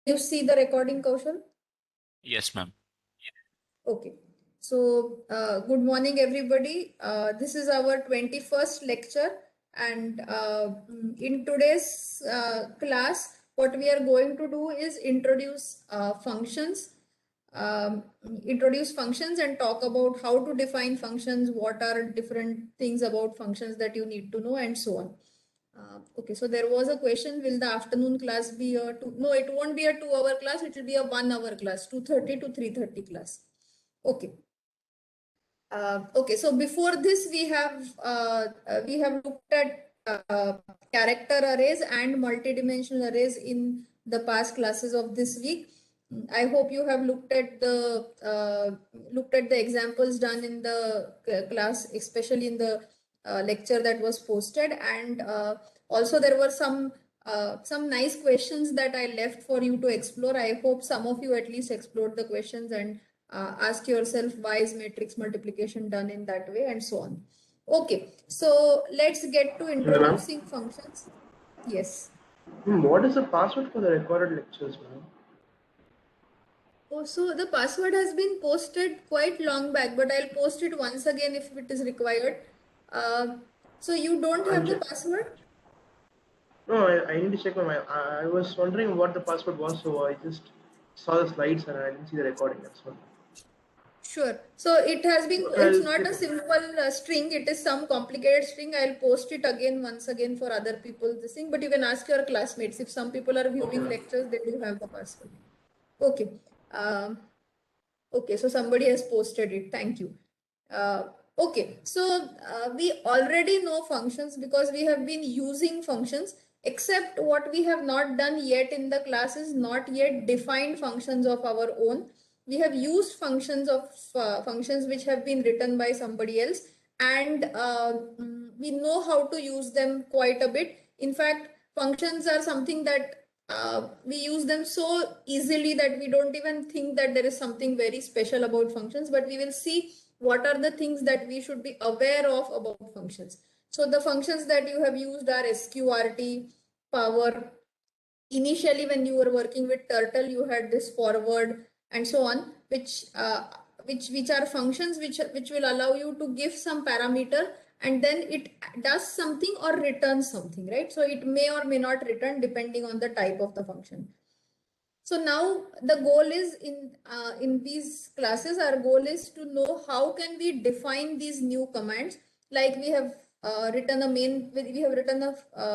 you see the recording, Kaushal? Yes, ma'am. Okay. So, good morning, everybody. This is our 21st lecture, and in today's class, what we are going to do is introduce functions. Introduce functions and talk about how to define functions, what are different things about functions that you need to know, and so on. Okay, so there was a question, will the afternoon class be a two? No, it won't be a 2-hour class, it will be a 1-hour class, 2:30 to 3:30 class. Okay. Okay, so before this we have looked at character arrays and multidimensional arrays in the past classes of this week. I hope you have looked at the examples done in the class, especially in the lecture that was posted, and also there were some nice questions that I left for you to explore. I hope some of you at least explored the questions and ask yourself, why is matrix multiplication done in that way, and so on. Okay, so let's get to introducing functions. Yes. What is the password for the recorded lectures, ma'am? Oh, so the password has been posted quite long back, but I'll post it once again if it is required. So you don't have the password? No, I need to check I was wondering what the password was, so I just saw the slides and I didn't see the recording. That's all. Sure. So it has been, it's not a simple string, it is some complicated string. I'll post it again, once again, for other people, this thing, but you can ask your classmates. If some people are viewing lectures, they do have the password. Okay. Okay, so somebody has posted it. Thank you. Okay, so we already know functions because we have been using functions, except what we have not done yet in the class is not yet defined functions of our own. We have used functions which have been written by somebody else, and we know how to use them quite a bit. In fact, functions are something that we use them so easily that we don't even think that there is something very special about functions, but we will see what are the things that we should be aware of about functions. So the functions that you have used are sqrt, power. Initially, when you were working with Turtle, you had this forward and so on, which are functions which will allow you to give some parameter and then it does something or returns something, right? So it may or may not return depending on the type of the function. So now the goal is in these classes, our goal is to know how can we define these new commands. Like we have written a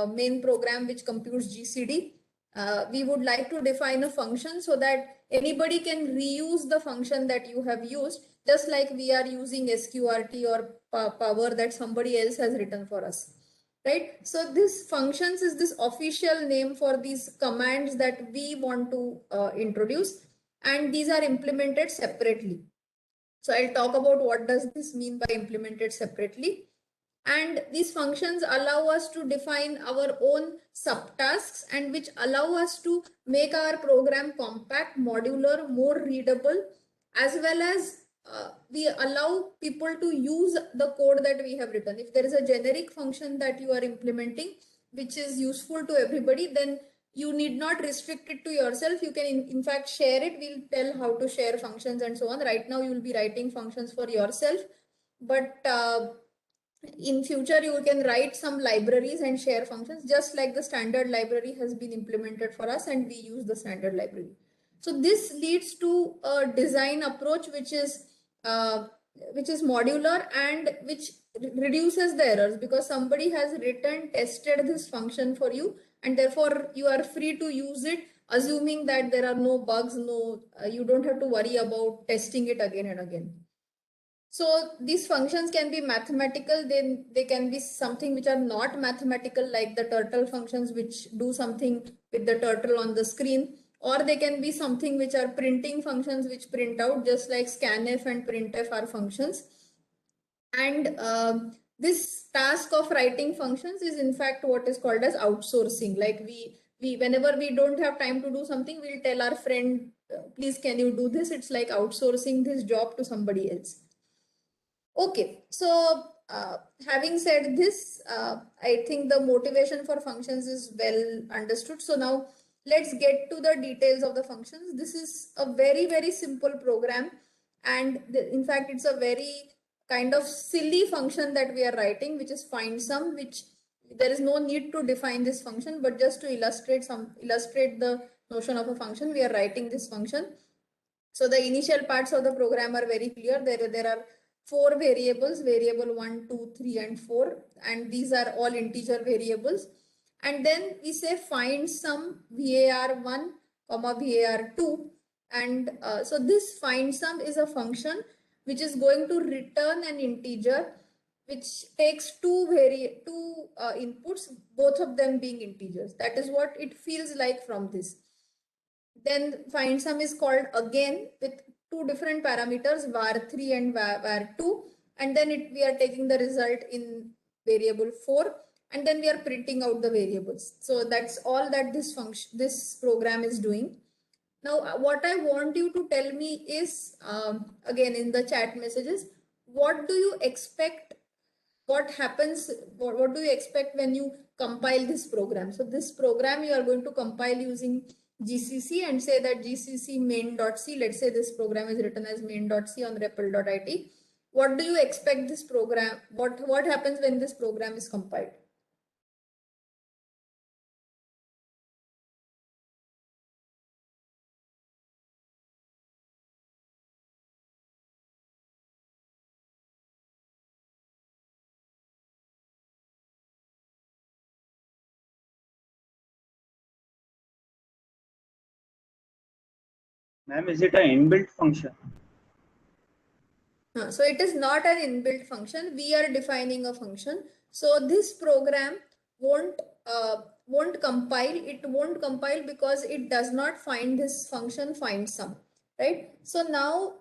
main program which computes GCD. We would like to define a function so that anybody can reuse the function that you have used, just like we are using sqrt or power that somebody else has written for us, right? So this functions is this official name for these commands that we want to introduce, and these are implemented separately. So I'll talk about what does this mean by implemented separately. And these functions allow us to define our own subtasks and which allow us to make our program compact, modular, more readable, as well as we allow people to use the code that we have written. If there is a generic function that you are implementing, which is useful to everybody, then you need not restrict it to yourself. You can in fact share it. We'll tell how to share functions and so on. Right now, you will be writing functions for yourself, but in future you can write some libraries and share functions, just like the standard library has been implemented for us and we use the standard library. So this leads to a design approach which is modular and which reduces the errors, because somebody has written, tested this function for you, and therefore you are free to use it, assuming that there are no bugs, you don't have to worry about testing it again and again. So these functions can be mathematical, then they can be something which are not mathematical, like the turtle functions which do something with the turtle on the screen, or they can be something which are printing functions which print out, just like scanf and printf are functions. And this task of writing functions is in fact what is called as outsourcing. Like we whenever we don't have time to do something, we'll tell our friend, please can you do this? It's like outsourcing this job to somebody else. Okay, so having said this, I think the motivation for functions is well understood. So now let's get to the details of the functions. This is a very, very simple program. And in fact, it's a very kind of silly function that we are writing, which is find sum, which there is no need to define this function, but just to illustrate the notion of a function, we are writing this function. So the initial parts of the program are very clear. There are 4 variables, variable 1, 2, 3, and 4, and these are all integer variables. And then we say find sum var1 comma var2, and so this find sum is a function which is going to return an integer which takes two inputs, both of them being integers. That is what it feels like from this. Then find sum is called again with 2 different parameters, var3 and var2, and then we are taking the result in variable 4, and then we are printing out the variables. So that's all that this program is doing. Now, what I want you to tell me is, again in the chat messages, what do you expect? What happens? What do you expect when you compile this program? So this program you are going to compile using GCC and say that GCC main.c. Let's say this program is written as main.c on REPL.it. What do you expect this program? What happens when this program is compiled? Ma'am, is it an inbuilt function? So it is not an inbuilt function. We are defining a function. So this program won't compile. It won't compile because it does not find this function find sum, right? So now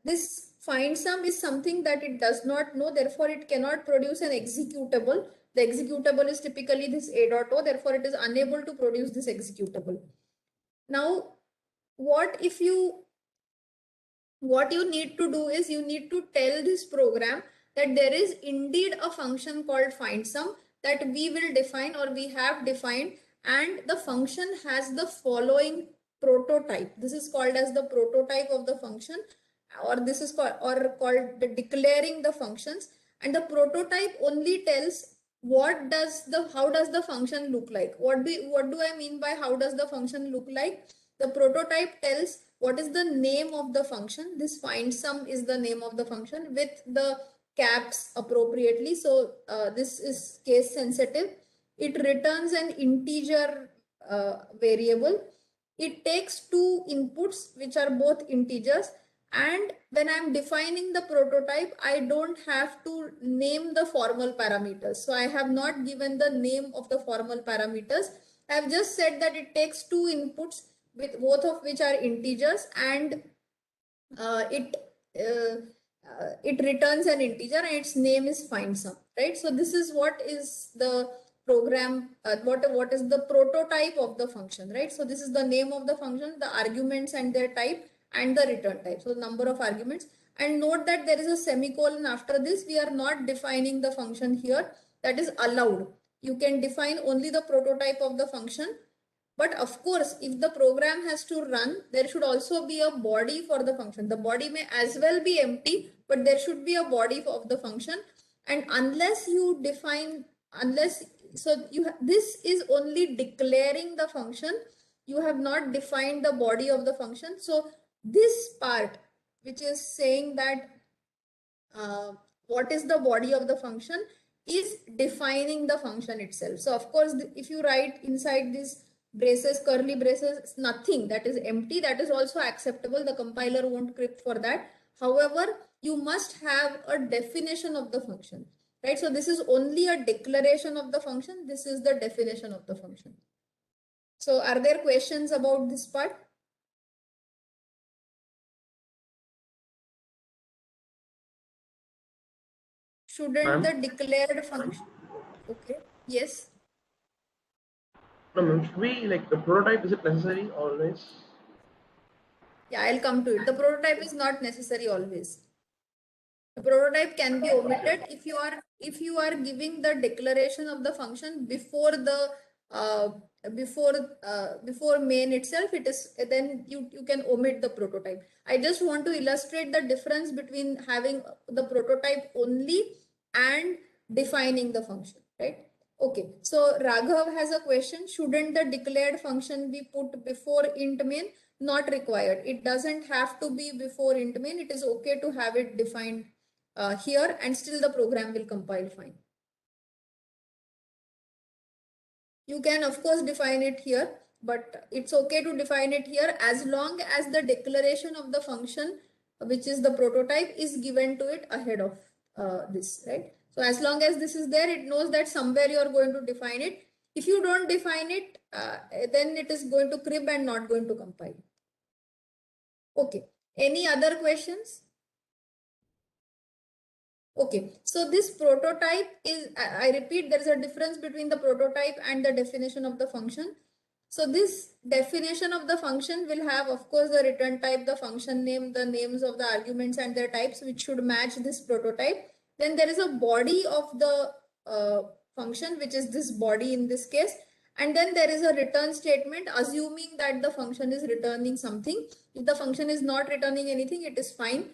this find sum is something that it does not know. Therefore, it cannot produce an executable. The executable is typically this a.o. Therefore, it is unable to produce this executable. Now, what you need to do is you need to tell this program that there is indeed a function called find sum that we will define or we have defined, and the function has the following prototype. This is called as the prototype of the function, or this is called the declaring the functions. And the prototype only tells how does the function look like. What do I mean by how does the function look like? The prototype tells what is the name of the function. This find sum is the name of the function with the caps appropriately. So this is case sensitive. It returns an integer variable. It takes 2 inputs which are both integers, and when I'm defining the prototype, I don't have to name the formal parameters. So I have not given the name of the formal parameters. I've just said that it takes 2 inputs with both of which are integers, and it returns an integer and its name is find sum, right? So this is what is the program, what is the prototype of the function, right? So this is the name of the function, the arguments and their type, and the return type. So the number of arguments. And note that there is a semicolon after this. We are not defining the function here. That is allowed. You can define only the prototype of the function. But of course, if the program has to run, there should also be a body for the function. The body may as well be empty, but there should be a body of the function. And unless you define, this is only declaring the function. You have not defined the body of the function. So this part, which is saying that what is the body of the function, is defining the function itself. So of course, if you write inside this braces, curly braces, nothing, that is empty, that is also acceptable. The compiler won't crypt for that. However, you must have a definition of the function, right? So this is only a declaration of the function. This is the definition of the function. So are there questions about this part? Shouldn't the declared function? Okay. Yes. No, ma'am. Should we like the prototype? Is it necessary always? Yeah, I'll come to it. The prototype is not necessary always. The prototype can be omitted if you are giving the declaration of the function before the before main itself, it is then you can omit the prototype. I just want to illustrate the difference between having the prototype only and defining the function, right? Okay, so Raghav has a question. Shouldn't the declared function be put before int main? Not required. It doesn't have to be before int main. It is okay to have it defined here, and still the program will compile fine. You can of course define it here, but it's okay to define it here as long as the declaration of the function, which is the prototype, is given to it ahead of this, right? So as long as this is there, it knows that somewhere you are going to define it. If you don't define it, then it is going to crib and not going to compile. Okay, any other questions? Okay, so this prototype is, I repeat, there is a difference between the prototype and the definition of the function. So this definition of the function will have, of course, the return type, the function name, the names of the arguments and their types, which should match this prototype. Then there is a body of the function, which is this body in this case. And then there is a return statement, assuming that the function is returning something. If the function is not returning anything, it is fine.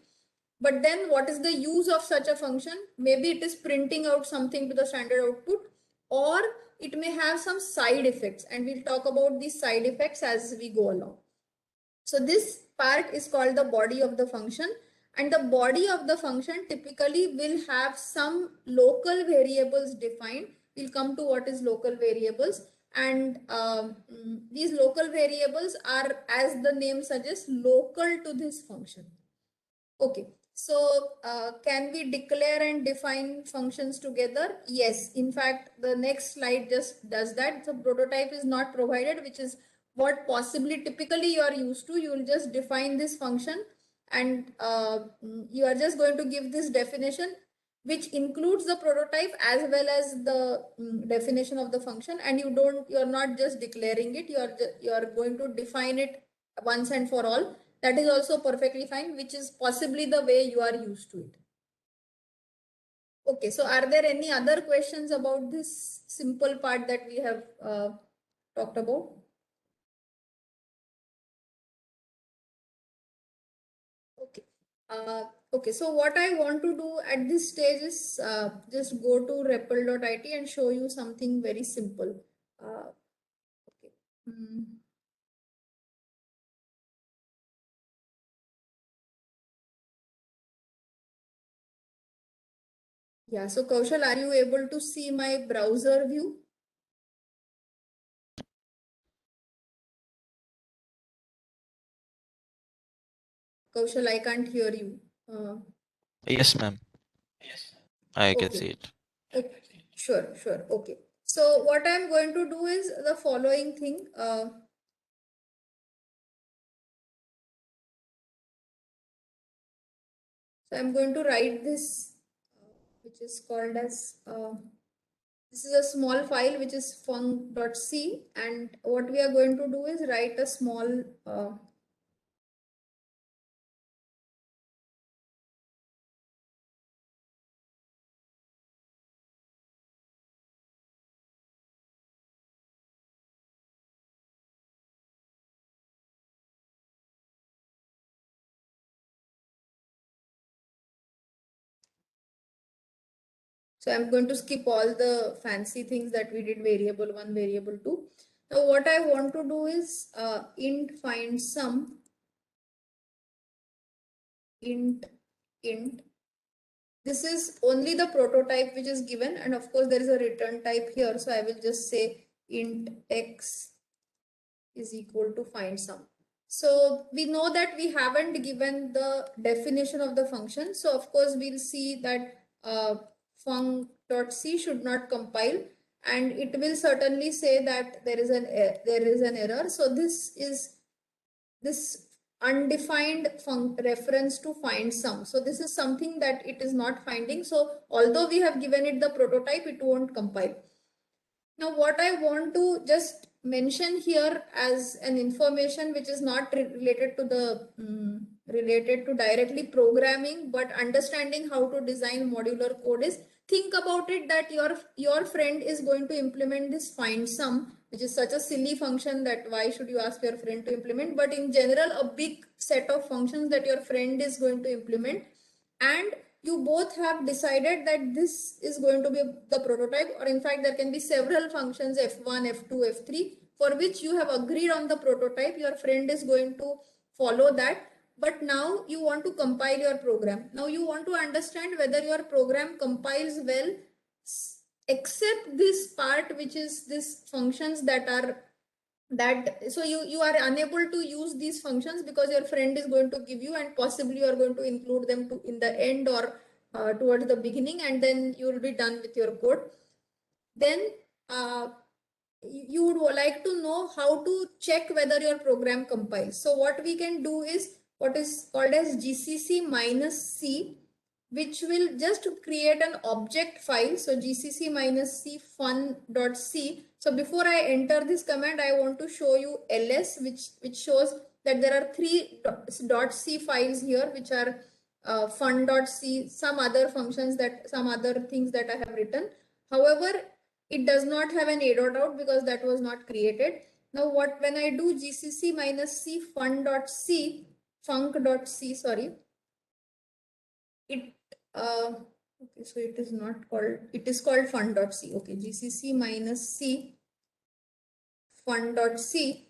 But then what is the use of such a function? Maybe it is printing out something to the standard output, or it may have some side effects, and we'll talk about these side effects as we go along. So this part is called the body of the function, and the body of the function typically will have some local variables defined. We'll come to what is local variables, and these local variables are, as the name suggests, local to this function. Okay, so can we declare and define functions together? Yes, in fact, the next slide just does that. The prototype is not provided, which is what possibly typically you are used to. You will just define this function, and you are just going to give this definition, which includes the prototype as well as the definition of the function, and you are not just declaring it, you are going to define it once and for all. That is also perfectly fine, which is possibly the way you are used to it. Okay, so are there any other questions about this simple part that we have talked about? Okay. Okay, so what I want to do at this stage is just go to REPL.it and show you something very simple. Okay. Yeah, so Kaushal, are you able to see my browser view? Kaushal, I can't hear you. Yes, ma'am. I can see it. Okay. Sure. Okay. So what I'm going to do is the following thing. So I'm going to write this, which is called as, this is a small file which is func.c, and what we are going to do is write a small So I'm going to skip all the fancy things that we did, variable 1, variable 2. Now what I want to do is int find sum, int. This is only the prototype which is given, and of course there is a return type here. So I will just say int x is equal to find sum. So we know that we haven't given the definition of the function. So of course we'll see that func.c should not compile, and it will certainly say that there is an error. So this is this undefined reference to find sum. So this is something that it is not finding. So although we have given it the prototype, it won't compile. Now what I want to just mention here as an information which is not related to the related to directly programming, but understanding how to design modular code is, think about it that your friend is going to implement this find sum which is such a silly function that why should you ask your friend to implement? But in general, a big set of functions that your friend is going to implement, and you both have decided that this is going to be the prototype, or in fact, there can be several functions f1, f2, f3, for which you have agreed on the prototype. Your friend is going to follow that. But now you want to compile your program. Now you want to understand whether your program compiles well, except this part, which is this functions that are so you are unable to use these functions because your friend is going to give you, and possibly you are going to include them in the end or towards the beginning, and then you will be done with your code. Then you would like to know how to check whether your program compiles. So what we can do is what is called as GCC minus C, which will just create an object file. So GCC minus C fun.c. So before I enter this command, I want to show you ls, which shows that there are three .c files here, which are fun.c, some other functions that some other things that I have written. However, it does not have an a.out because that was not created. Now when I do GCC minus C fun.c, func.c, sorry, it okay, so it is not called, it is called fun.c. Okay, GCC minus C fun.c,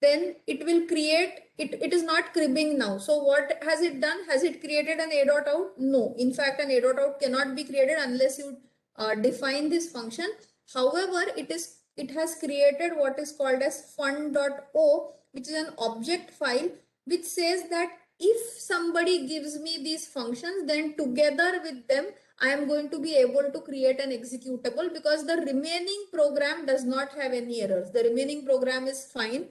then it will create it is not cribbing now. So what has it done? Has it created an a.out? No, in fact an a.out cannot be created unless you define this function. However, it has created what is called as fun.o, which is an object file, which says that if somebody gives me these functions, then together with them I am going to be able to create an executable, because the remaining program does not have any errors. The remaining program is fine.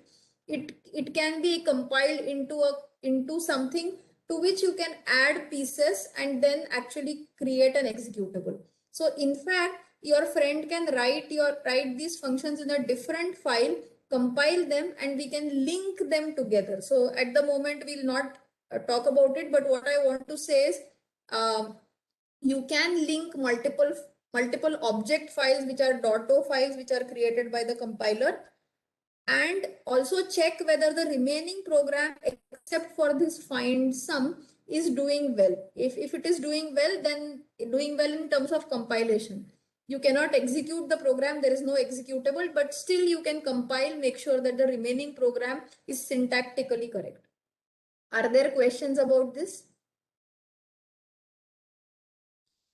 It can be compiled into something to which you can add pieces and then actually create an executable. So in fact, your friend can write these functions in a different file, compile them, and we can link them together. So at the moment we'll not talk about it, but what I want to say is you can link multiple object files, which are .o files, which are created by the compiler, and also check whether the remaining program, except for this find sum, is doing well. If it is doing well, then doing well in terms of compilation. You cannot execute the program, there is no executable, but still you can compile, make sure that the remaining program is syntactically correct. Are there questions about this?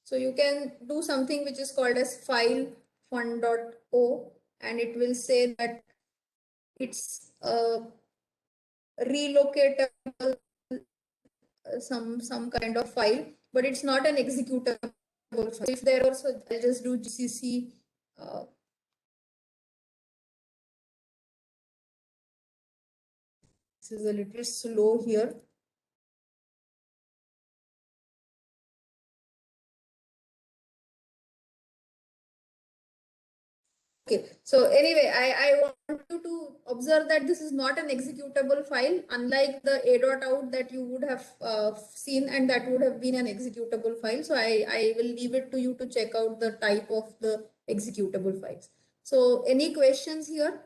So you can do something which is called as file fun.o, and it will say that it's relocatable, some kind of file, but it's not an executable file. If there also, I'll just do GCC this is a little slow here. Okay, so anyway, I want you to observe that this is not an executable file, unlike the a.out that you would have seen, and that would have been an executable file. So I will leave it to you to check out the type of the executable files. So any questions here?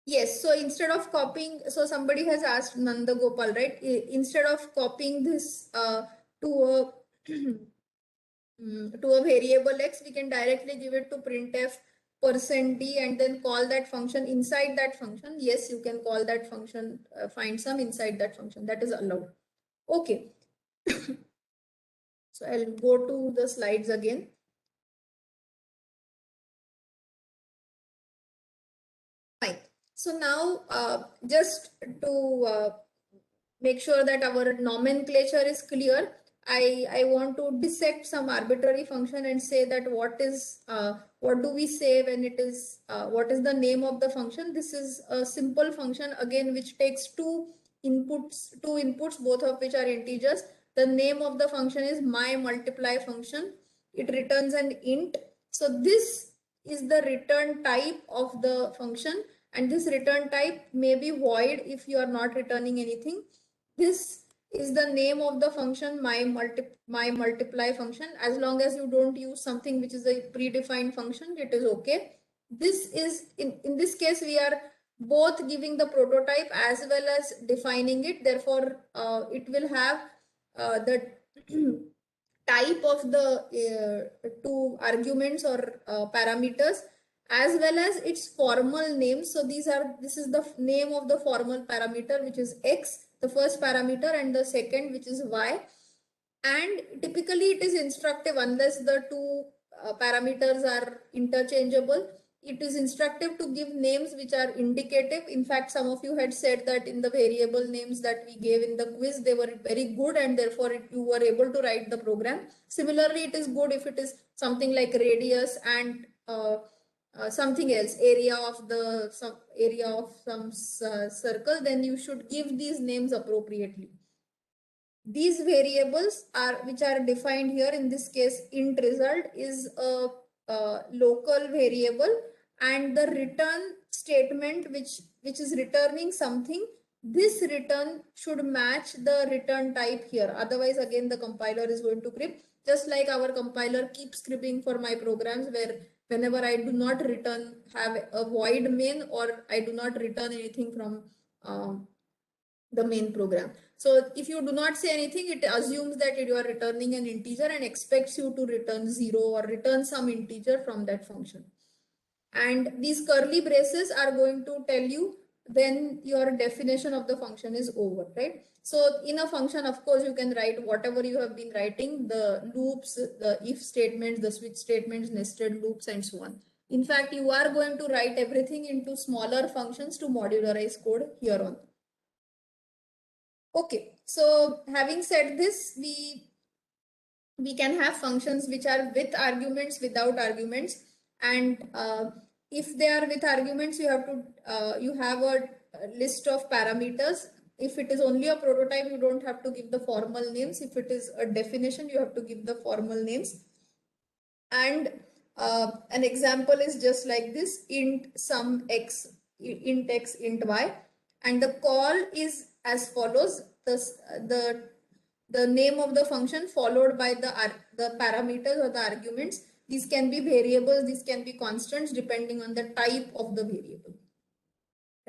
Yes, so instead of copying, so somebody has asked Nanda Gopal, right? Instead of copying this to a to a variable x, we can directly give it to printf %d and then call that function inside that function. Yes, you can call that function find sum inside that function. That is allowed. Okay. So I'll go to the slides again. Fine. So now just to make sure that our nomenclature is clear, I want to dissect some arbitrary function and say that what do we say when it is, what is the name of the function? This is a simple function again, which takes two inputs, both of which are integers. The name of the function is my multiply function. It returns an int. So this is the return type of the function, and this return type may be void if you are not returning anything. This is the name of the function my multiply function. As long as you don't use something which is a predefined function, it is okay. This is in this case we are both giving the prototype as well as defining it. Therefore, it will have the type of the two arguments or parameters as well as its formal name. So this is the name of the formal parameter, which is x, the first parameter, and the second, which is y. And typically it is instructive unless the two parameters are interchangeable. It is instructive to give names which are indicative. In fact, some of you had said that in the variable names that we gave in the quiz, they were very good and therefore you were able to write the program. Similarly, it is good if it is something like radius and something else, area of some circle, then you should give these names appropriately. These variables are which are defined here. In this case, int result is a local variable, and the return statement which is returning something, this return should match the return type here. Otherwise, again, the compiler is going to crib, just like our compiler keeps cribbing for my programs, where whenever I do not have a void main, or I do not return anything from the main program. So if you do not say anything, it assumes that you are returning an integer and expects you to return 0 or return some integer from that function. And these curly braces are going to tell you when your definition of the function is over, right? So in a function, of course, you can write whatever you have been writing, the loops, the if statements, the switch statements, nested loops, and so on. In fact, you are going to write everything into smaller functions to modularize code here on. Okay, so having said this, we can have functions which are with arguments, without arguments, and if they are with arguments, you have a list of parameters. If it is only a prototype, you don't have to give the formal names. If it is a definition, you have to give the formal names. And an example is just like this: int sum x, int x, int y, and the call is as follows: the name of the function followed by the parameters or the arguments. These can be variables, these can be constants, depending on the type of the variable,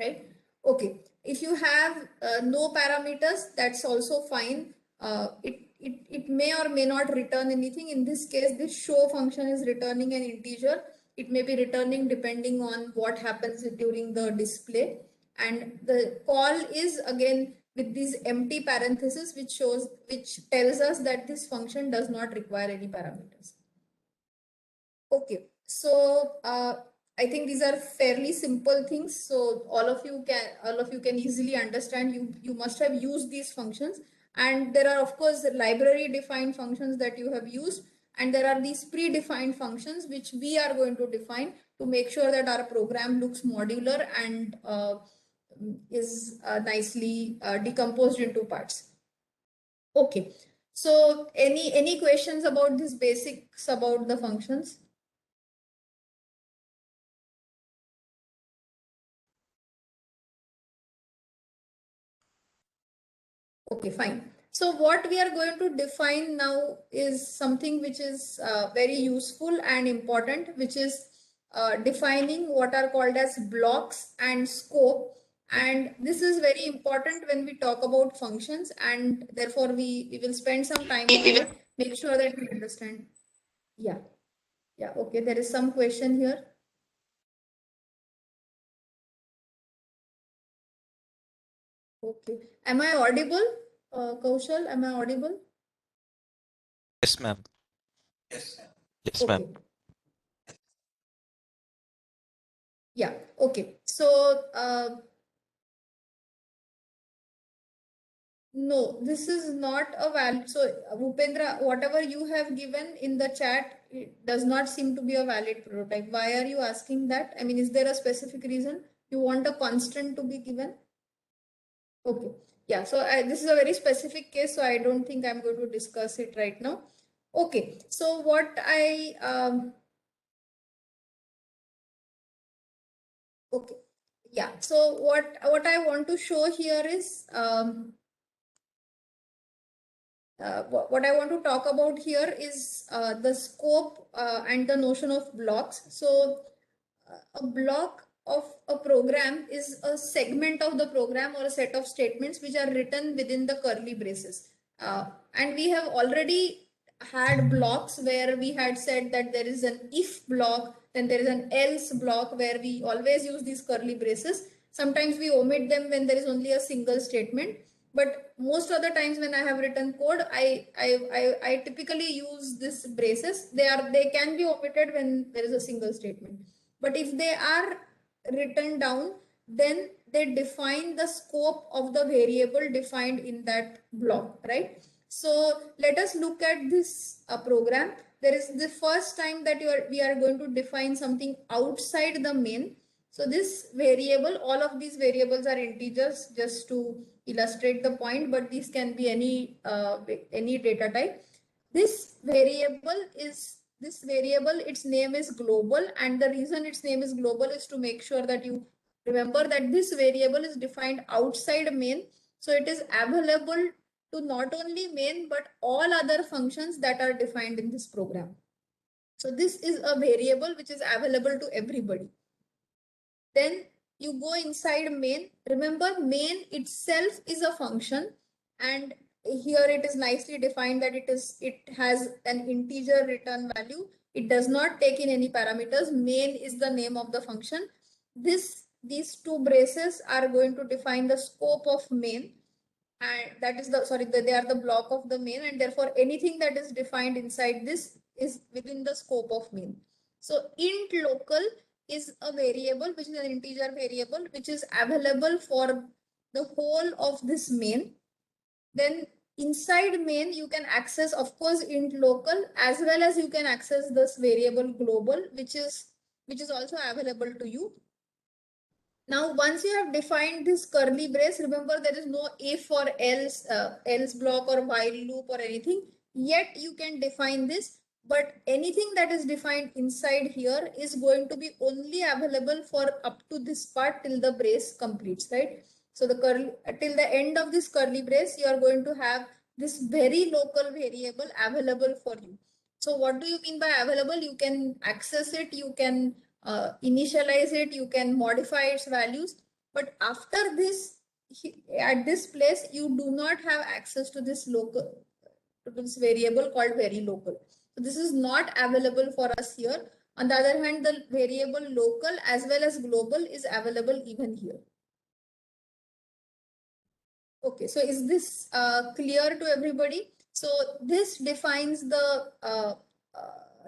right? Okay, if you have no parameters, that's also fine. It may or may not return anything. In this case, this show function is returning an integer. It may be returning depending on what happens during the display. And the call is again with these empty parentheses, which tells us that this function does not require any parameters. Okay, so I think these are fairly simple things. So all of you can easily understand. You must have used these functions, and there are of course library defined functions that you have used, and there are these predefined functions which we are going to define to make sure that our program looks modular and is nicely decomposed into parts. Okay, so any questions about these basics about the functions? Okay, fine. So what we are going to define now is something which is very useful and important, which is defining what are called as blocks and scope. And this is very important when we talk about functions, and therefore we will spend some time on it. Make sure that we understand. Yeah. Yeah. Okay. There is some question here. Okay. Am I audible? Kaushal, am I audible? Yes, ma'am. Yes, ma'am. Okay. Yeah, okay. So, no, this is not a valid. So, Bhupendra, whatever you have given in the chat, it does not seem to be a valid prototype. Why are you asking that? I mean, is there a specific reason you want a constant to be given? Okay. Yeah, so this is a very specific case, so I don't think I'm going to discuss it right now. Okay, so okay. Yeah, so what I want to show here is what I want to talk about here is the scope and the notion of blocks. So a block of a program is a segment of the program or a set of statements which are written within the curly braces. And we have already had blocks where we had said that there is an if block, then there is an else block where we always use these curly braces. Sometimes we omit them when there is only a single statement. But most of the times when I have written code, I typically use this braces. They can be omitted when there is a single statement. But if they are written down, then they define the scope of the variable defined in that block, right? So let us look at this program. There is the first time that we are going to define something outside the main. So this variable, all of these variables are integers, just to illustrate the point, but these can be any data type. This variable, its name is global, and the reason its name is global is to make sure that you remember that this variable is defined outside main. So it is available to not only main, but all other functions that are defined in this program. So this is a variable which is available to everybody. Then you go inside main. Remember, main itself is a function, and here it is nicely defined that it has an integer return value. It does not take in any parameters. Main is the name of the function. These two braces are going to define the scope of main, and that is they are the block of the main, and therefore anything that is defined inside this is within the scope of main. So int local is a variable which is an integer variable which is available for the whole of this main. Then inside main you can access, of course, int local, as well as you can access this variable global, which is also available to you. Now, once you have defined this curly brace, remember there is no if or else, else block or while loop or anything. Yet you can define this, but anything that is defined inside here is going to be only available for up to this part till the brace completes, right? So the till the end of this curly brace, you are going to have this very local variable available for you. So what do you mean by available? You can access it, you can initialize it, you can modify its values, but after this, at this place, you do not have access to this variable called very local. So this is not available for us here. On the other hand, the variable local as well as global is available even here. Okay, so is this clear to everybody? So this defines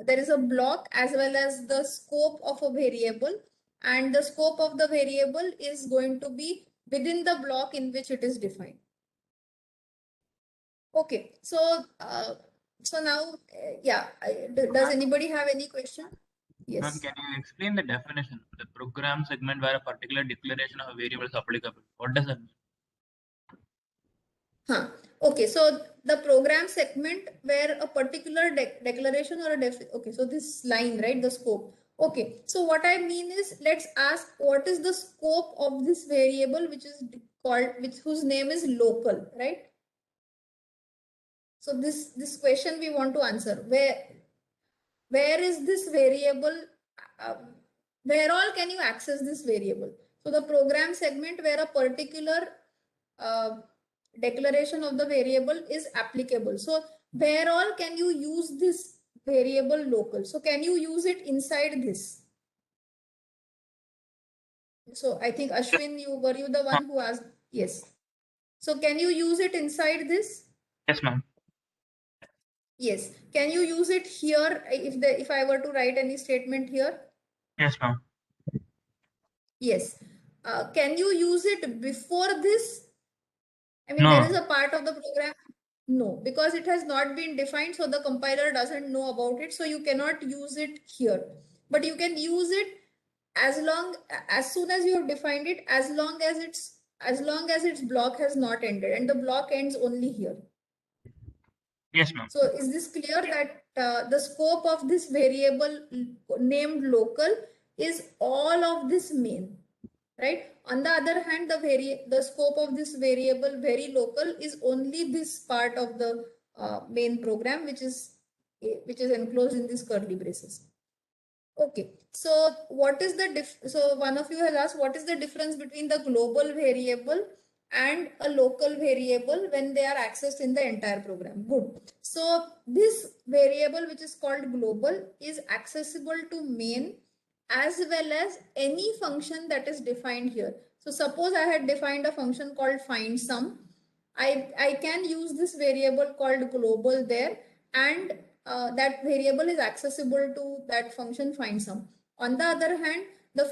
there is a block as well as the scope of a variable, and the scope of the variable is going to be within the block in which it is defined. Okay, so now, does anybody have any question? Yes. Ma'am, can you explain the definition? The program segment where a particular declaration of a variable is applicable. What does that mean? Okay, so the program segment where a particular declaration or okay, so this line, right, the scope. Okay, so what I mean is, let's ask what is the scope of this variable which is called, whose name is local, right? So this question we want to answer. Where is this variable? Where all can you access this variable? So the program segment where a particular declaration of the variable is applicable. So where all can you use this variable local? So can you use it inside this? So I think Ashwin, were you the one who asked? Yes. So can you use it inside this? Yes, ma'am. Yes. Can you use it here if I were to write any statement here? Yes, ma'am. Yes. Can you use it before this? I mean, No. there is a part of the program. No, because it has not been defined, so the compiler doesn't know about it. So you cannot use it here, but you can use it as soon as you have defined it, as long as its block has not ended, and the block ends only here. Yes, ma'am. So is this clear that the scope of this variable named local is all of this main, right? On the other hand, the scope of this variable very local is only this part of the main program, which is enclosed in these curly braces. Okay, so what is the so one of you has asked what is the difference between the global variable and a local variable when they are accessed in the entire program? Good. So this variable, which is called global, is accessible to main as well as any function that is defined here. So suppose I had defined a function called find sum. I can use this variable called global there, and that variable is accessible to that function find sum. On the other hand, the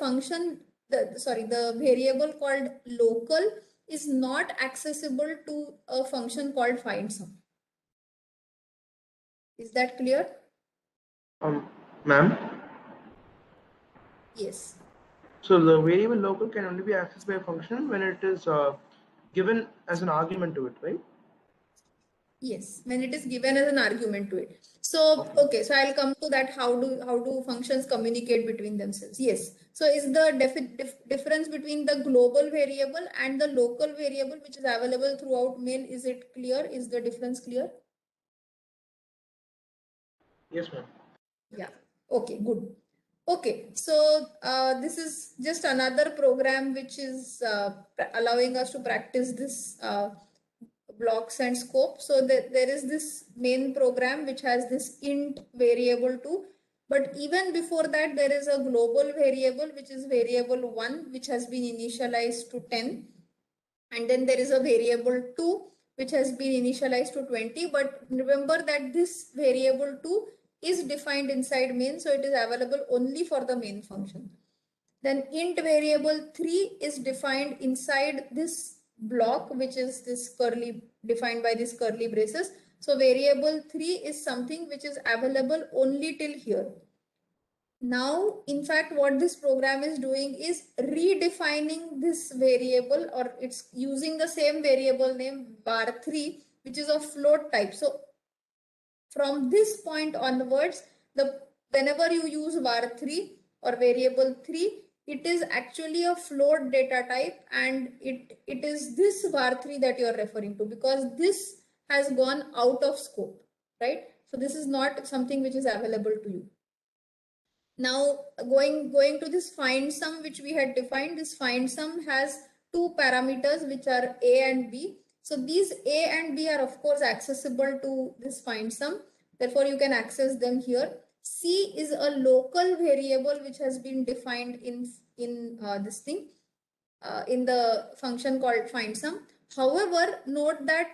variable called local is not accessible to a function called find sum. Is that clear? Ma'am. Yes. So the variable local can only be accessed by a function when it is given as an argument to it, right? Yes, when it is given as an argument to it. So, okay, so I'll come to that. How do functions communicate between themselves? Yes. So is the difference between the global variable and the local variable, which is available throughout main, is it clear? Is the difference clear? Yes, ma'am. Yeah. Okay, good. Okay, so this is just another program which is allowing us to practice this blocks and scope. So there is this main program which has this int variable 2. But even before that, there is a global variable, which is variable 1, which has been initialized to 10. And then there is a variable 2, which has been initialized to 20. But remember that this variable 2 is defined inside main, so it is available only for the main function. Then int variable 3 is defined inside this block, which is this defined by these curly braces. So variable 3 is something which is available only till here. Now, in fact, what this program is doing is redefining this variable, or it's using the same variable name var3, which is of float type. So from this point onwards, whenever you use var3 or variable 3, it is actually a float data type, and it is this var3 that you are referring to, because this has gone out of scope, right? So this is not something which is available to you. Now going to this find sum, which we had defined, this find sum has two parameters, which are a and b. So these a and b are of course accessible to this find sum. Therefore, you can access them here. C is a local variable which has been defined in this thing in the function called find sum. However, note that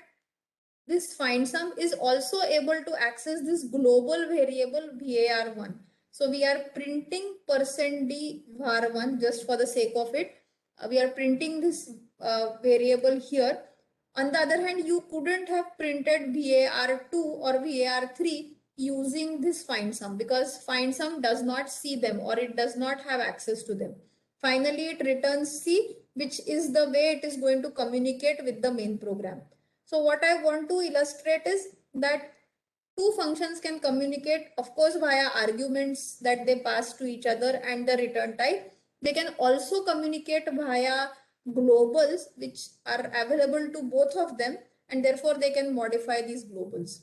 this find sum is also able to access this global variable var1. So we are printing %d var1 just for the sake of it. We are printing this variable here. On the other hand, you couldn't have printed var2 or var3 using this find sum, because find sum does not see them, or it does not have access to them. Finally, it returns C, which is the way it is going to communicate with the main program. So what I want to illustrate is that two functions can communicate, of course, via arguments that they pass to each other and the return type. They can also communicate via globals, which are available to both of them, and therefore they can modify these globals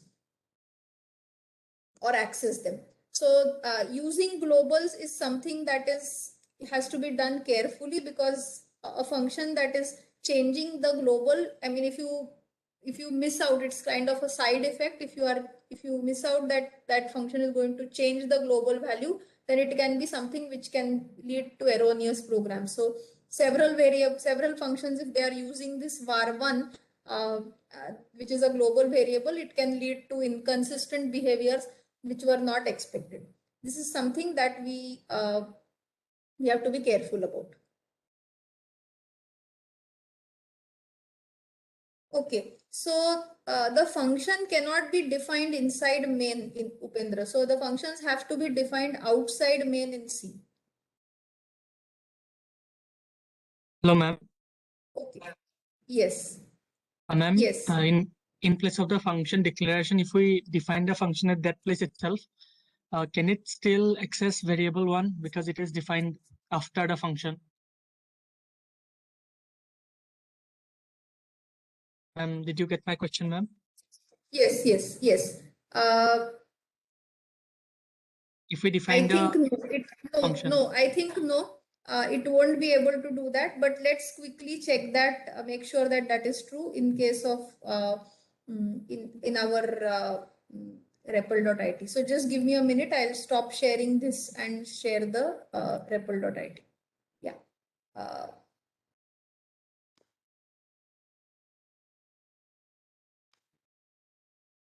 or access them. So using globals is something that has to be done carefully, because a function that is changing the global, I mean, if you miss out, it's kind of a side effect. If you miss out that function is going to change the global value, then it can be something which can lead to erroneous programs. So several functions, if they are using this var1, which is a global variable, it can lead to inconsistent behaviors which were not expected. This is something that we have to be careful about. Okay, so the function cannot be defined inside main in Upendra. So the functions have to be defined outside main in C. Hello, ma'am. Okay. Yes. Ma'am, Yes. in place of the function declaration, if we define the function at that place itself, can it still access variable 1 because it is defined after the function? Did you get my question, ma'am? Yes, yes, yes. If we I define think the no, function. no, I think no. It won't be able to do that, but let's quickly check that, make sure that that is true in case of in our REPL.it. So just give me a minute. I'll stop sharing this and share the REPL.it. Yeah.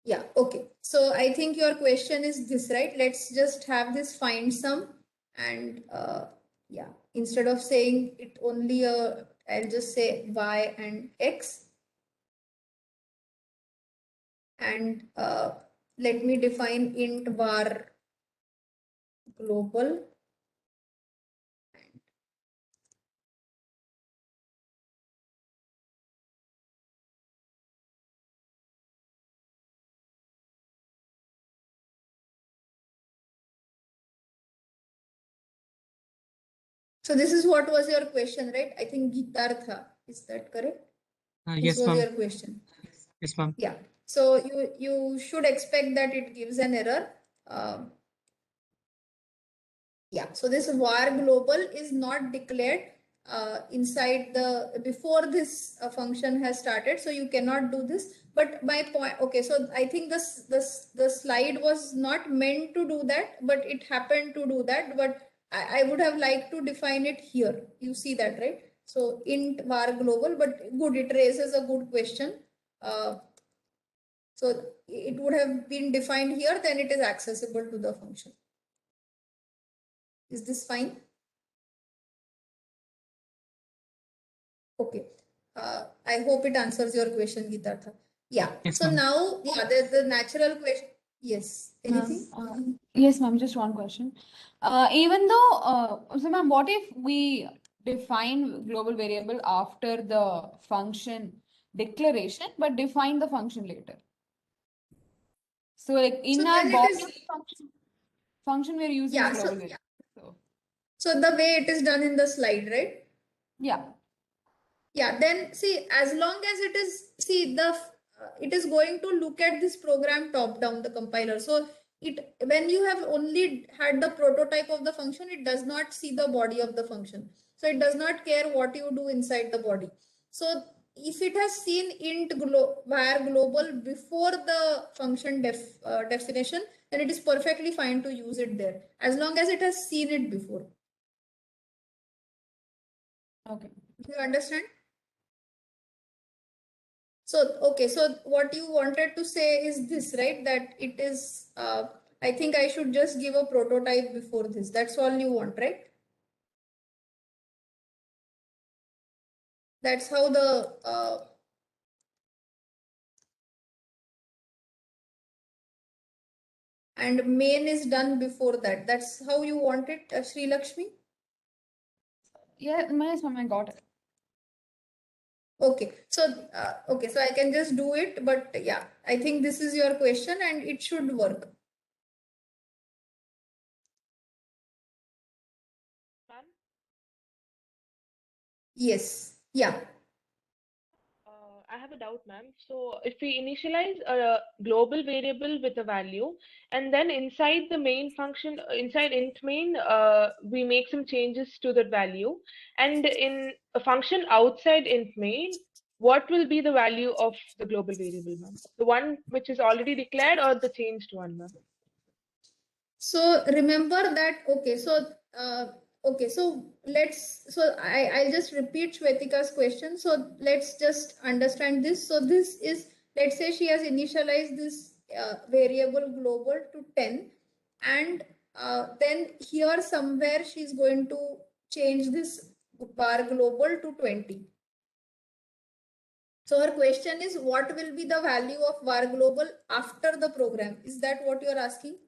Yeah, okay. So I think your question is this, right? Let's just have this find sum and yeah, instead of saying it only I'll just say y and x. And let me define int var global. So this is what was your question, right? I think Gitartha, is that correct? This Yes, was ma'am. your question. Yes, ma'am. Yeah. So you should expect that it gives an error. Yeah, so this var global is not declared inside the before this function has started, so you cannot do this. But my point, okay, so I think the slide was not meant to do that, but it happened to do that. But I would have liked to define it here. You see that, right? So int var global, but good, it raises a good question. So it would have been defined here, then it is accessible to the function. Is this fine? Okay. I hope it answers your question, Gitartha. Yeah. Yes, So ma'am. now, yeah, the natural question. Yes. Anything? Yes, ma'am, just one question. Even though, so ma'am, what if we define global variable after the function declaration, but define the function later? So like in So our then it body is, function we're using yeah, global so, variable. So so the way it is done in the slide, right? yeah. Yeah, then see, as long as it is, see, it is going to look at this program top down, the compiler. So it, when you have only had the prototype of the function, it does not see the body of the function. So it does not care what you do inside the body. So if it has seen int var global before the function definition, then it is perfectly fine to use it there, as long as it has seen it before. Okay. Do you understand? So, okay, so what you wanted to say is this, right? That it is, I think I should just give a prototype before this. That's all you want, right? That's how the, and main is done before that. That's how you want it, Sri Lakshmi? Yeah, yes, ma'am, I got it. Okay, so, okay, so I can just do it, but yeah, I think this is your question and it should work. Ma'am, Yes, yeah. I have a doubt, ma'am. So if we initialize a global variable with a value, and then inside the main function, inside int main, we make some changes to that value, and in a function outside int main, what will be the value of the global variable, ma'am? The one which is already declared or the changed one, ma'am? So remember that, okay, so I'll just repeat Shwetika's question. So let's just understand this. So this is, let's say she has initialized this variable global to 10, and then here somewhere she's going to change this var global to 20. So her question is, what will be the value of var global after the program? Is that what you're asking?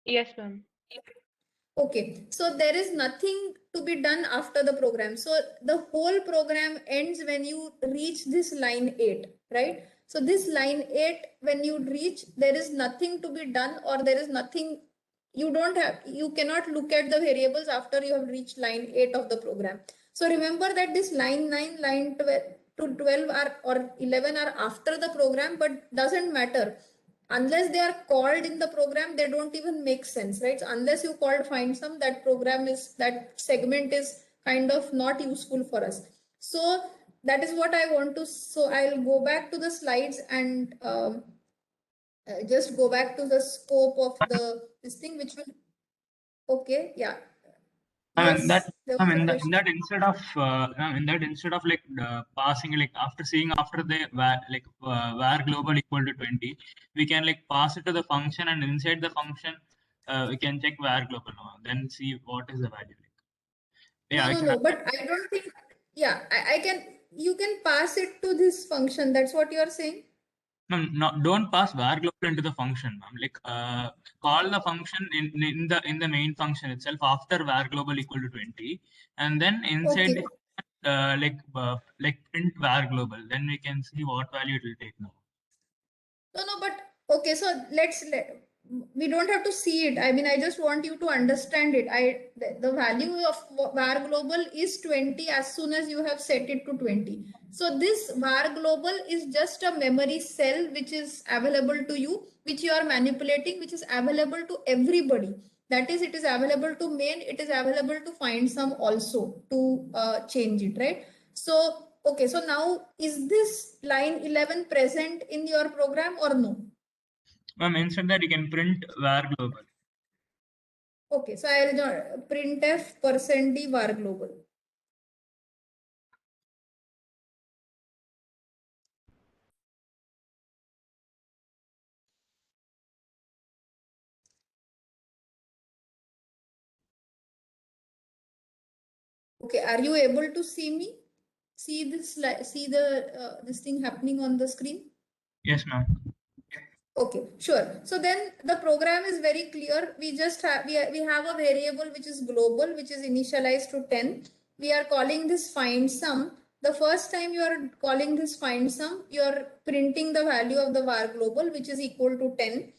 Yes, ma'am. Okay, so there is nothing to be done after the program. So the whole program ends when you reach this line 8, right? So this line 8, when you reach, there is nothing to be done, or there is nothing, you cannot look at the variables after you have reached line 8 of the program. So remember that this line 9, line 12, to 12 are or 11 are after the program, but doesn't matter. Unless they are called in the program, they don't even make sense, right? So unless you called find sum, that segment is kind of not useful for us. So that is what I want to. So I'll go back to the slides and just go back to the scope of this thing, which will. Okay, yeah. I mean that Yes, there I was a mean question. that instead of like passing like after seeing after the var global equal to 20, we can like pass it to the function, and inside the function we can check var global now, then see what is the value. Yeah, I can. No, but I don't think, yeah, I can, you can pass it to this function. That's what you are saying? No, don't pass var global into the function, ma'am. Like call the function in the main function itself after var global equal to 20, and then inside Okay. like print var global. Then we can see what value it will take now. No, but okay, so we don't have to see it. I mean, I just want you to understand it. The value of var global is 20 as soon as you have set it to 20. So this var global is just a memory cell which is available to you, which you are manipulating, which is available to everybody. That is, it is available to main, it is available to find sum also to change it, right? So, okay, so now is this line 11 present in your program or no? Ma'am, instead that you can print var global. Okay, so I will printf %d var global. Okay, are you able to see me? See this, see the this thing happening on the screen? Yes, ma'am. Okay, sure. So then the program is very clear. We just have we have a variable which is global, which is initialized to 10. We are calling this find sum. The first time you are calling this find sum, you are printing the value of the var global, which is equal to 10.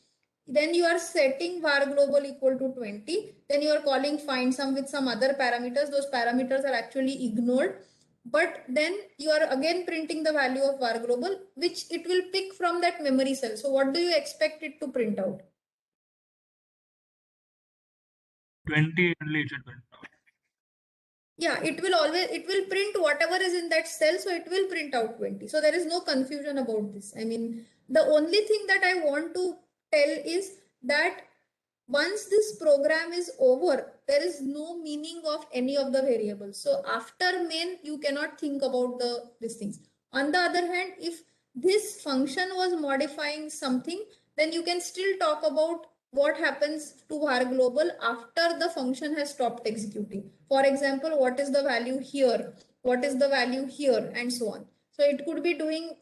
Then you are setting var global equal to 20. Then you are calling find sum with some other parameters. Those parameters are actually ignored. But then you are again printing the value of var global, which it will pick from that memory cell. So what do you expect it to print out? 20 only it should print out. Yeah, it will print whatever is in that cell. So it will print out 20. So there is no confusion about this. I mean, the only thing that I want to tell is that once this program is over, there is no meaning of any of the variables. So after main, you cannot think about these things. On the other hand, if this function was modifying something, then you can still talk about what happens to var global after the function has stopped executing. For example, what is the value here? What is the value here? And so on. So it could be doing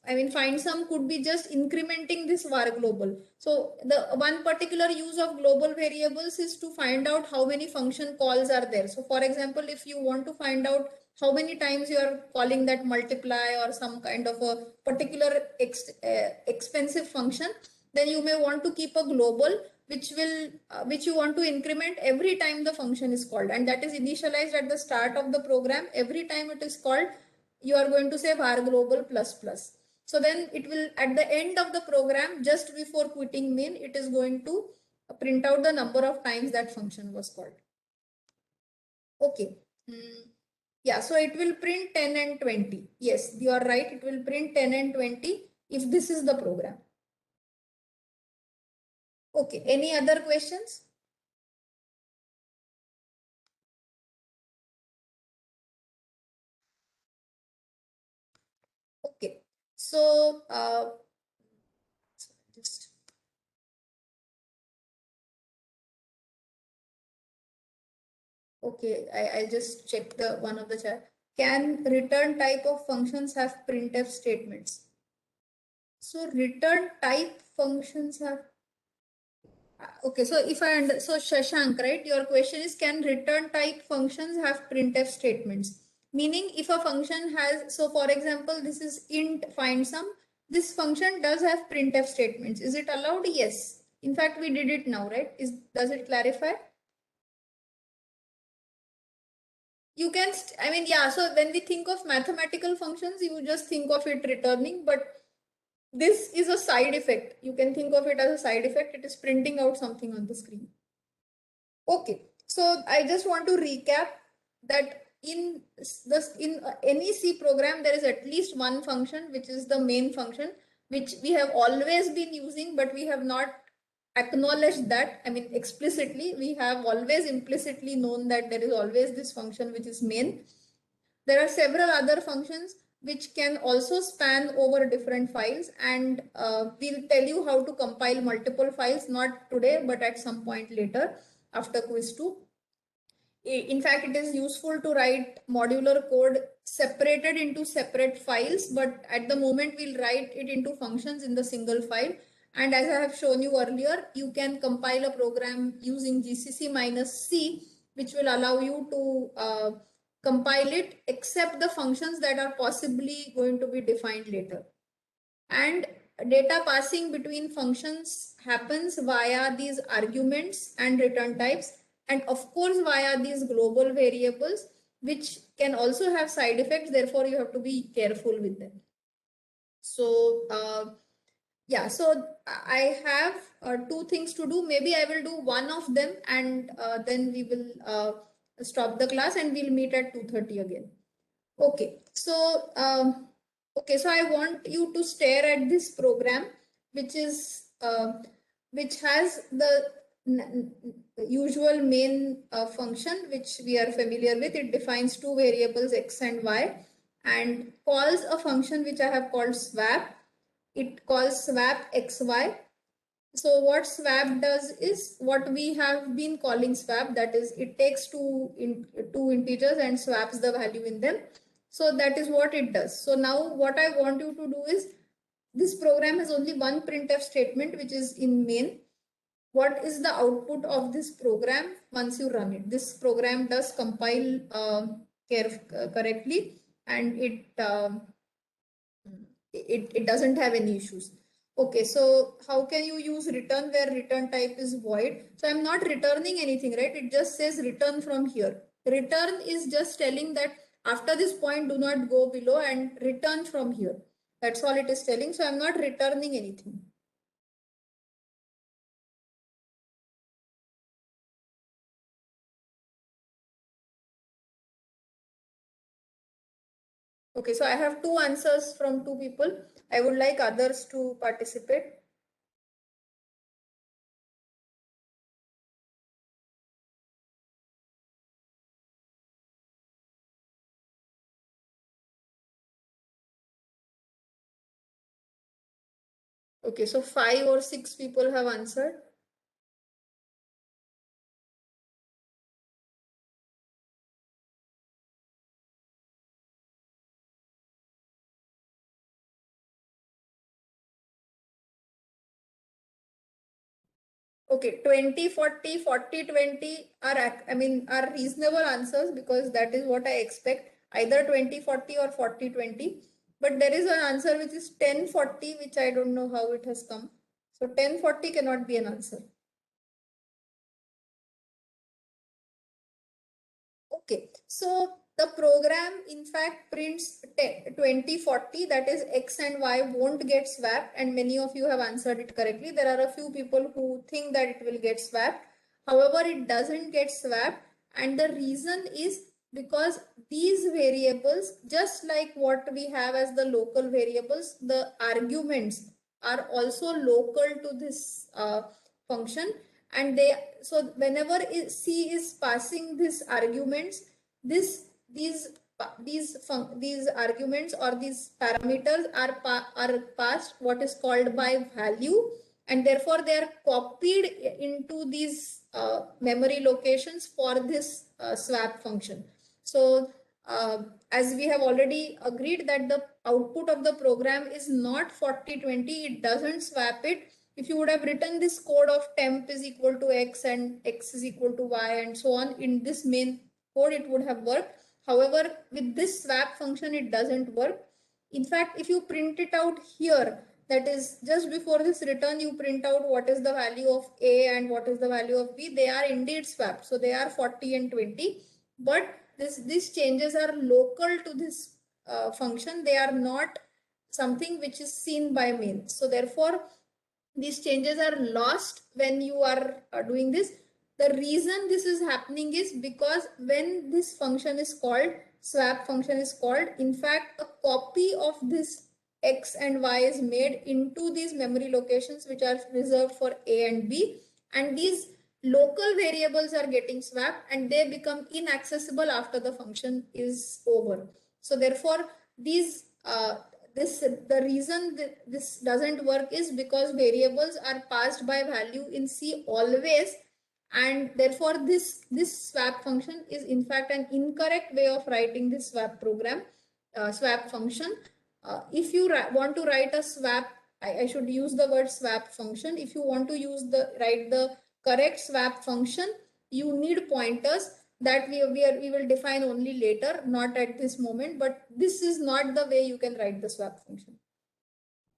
I mean, find sum could be just incrementing this var global. So the one particular use of global variables is to find out how many function calls are there. So for example, if you want to find out how many times you are calling that multiply or some kind of a particular expensive function, then you may want to keep a global which you want to increment every time the function is called, and that is initialized at the start of the program. Every time it is called, you are going to say var global plus plus. So then it will, at the end of the program, just before quitting main, it is going to print out the number of times that function was called. Okay. Yeah, so it will print 10 and 20. Yes, you are right. It will print 10 and 20 if this is the program. Okay, any other questions? Okay, so just okay, I'll just check the one of the chat. Can return type of functions have printf statements? So return type functions have. Okay, so if so Shashank, right? Your question is, can return type functions have printf statements? Meaning, if a function has, so for example, this is int find sum. This function does have printf statements. Is it allowed? Yes. In fact, we did it now, right? Does it clarify? you can, I mean, yeah, so when we think of mathematical functions, you just think of it returning, but this is a side effect. You can think of it as a side effect. It is printing out something on the screen. Okay, so I just want to recap that in any C program, there is at least one function, which is the main function, which we have always been using, but we have not acknowledged that. I mean, explicitly, we have always implicitly known that there is always this function, which is main. There are several other functions which can also span over different files, and we'll tell you how to compile multiple files, not today, but at some point later after quiz 2. In fact, it is useful to write modular code separated into separate files, but at the moment we'll write it into functions in the single file. And as I have shown you earlier, you can compile a program using GCC-C, which will allow you to compile it except the functions that are possibly going to be defined later. And data passing between functions happens via these arguments and return types, and of course via these global variables, which can also have side effects. Therefore, you have to be careful with them. So yeah, so I have two things to do. Maybe I will do one of them, and then we will stop the class and we'll meet at 2:30 again. Okay, so okay, so I want you to stare at this program, which is which has the usual main function which we are familiar with. It defines two variables x and y and calls a function which I have called swap. It calls swap xy. So what swap does is what we have been calling swap, that is it takes two integers and swaps the value in them. So that is what it does. So now what I want you to do is, this program has only one printf statement, which is in main. What is the output of this program once you run it? This program does compile correctly, and it doesn't have any issues. Okay, so how can you use return where return type is void? So I'm not returning anything, right? It just says return from here. Return is just telling that after this point, do not go below and return from here. That's all it is telling. So I'm not returning anything. Okay, so I have two answers from two people. I would like others to participate. Okay, so 5 or 6 people have answered. Okay, 20, 40, 40, 20 are reasonable answers, because that is what I expect, either 20, 40 or 40, 20. But there is an answer which is 10, 40, which I don't know how it has come. So 10, 40 cannot be an answer. Okay, so the program in fact prints 20, 40, that is x and y won't get swapped, and many of you have answered it correctly. There are a few people who think that it will get swapped. However, it doesn't get swapped, and the reason is because these variables, just like what we have as the local variables, the arguments are also local to this function. And so whenever C is passing these arguments, these arguments or these parameters are passed what is called by value, and therefore they are copied into these memory locations for this swap function. So as we have already agreed that the output of the program is not 40, 20, it doesn't swap it. If you would have written this code of temp is equal to x and x is equal to y and so on in this main code, it would have worked. However, with this swap function, it doesn't work. In fact, if you print it out here, that is just before this return, you print out what is the value of A and what is the value of B. They are indeed swapped. So they are 40 and 20. But these changes are local to this function. They are not something which is seen by main. So therefore, these changes are lost when you are doing this. The reason this is happening is because when this function is called, swap function is called, in fact, a copy of this x and y is made into these memory locations which are reserved for A and B, and these local variables are getting swapped and they become inaccessible after the function is over. So therefore, these the reason that this doesn't work is because variables are passed by value in C always, and therefore this swap function is in fact an incorrect way of writing this swap program, swap function. If you want to write a swap, I should use the word swap function. If you want to write the correct swap function, you need pointers that we will define only later, not at this moment, but this is not the way you can write the swap function.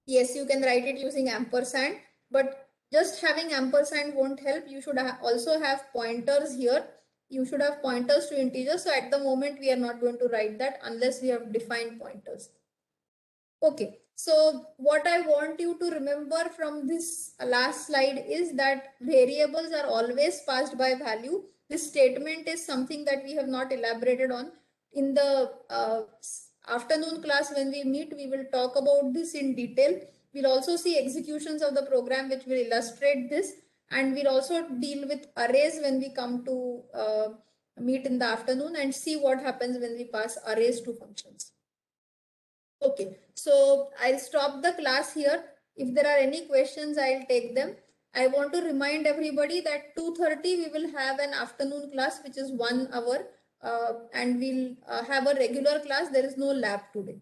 Yes, you can write it using ampersand, but just having ampersand won't help. You should also have pointers here. You should have pointers to integers. So at the moment, we are not going to write that unless we have defined pointers. Okay, so what I want you to remember from this last slide is that variables are always passed by value. This statement is something that we have not elaborated on. In the afternoon class, when we meet, we will talk about this in detail. We'll also see executions of the program which will illustrate this, and we'll also deal with arrays when we come to meet in the afternoon and see what happens when we pass arrays to functions. Okay, so I'll stop the class here. If there are any questions, I'll take them. I want to remind everybody that 2:30 we will have an afternoon class which is 1 hour, and we'll have a regular class. There is no lab today.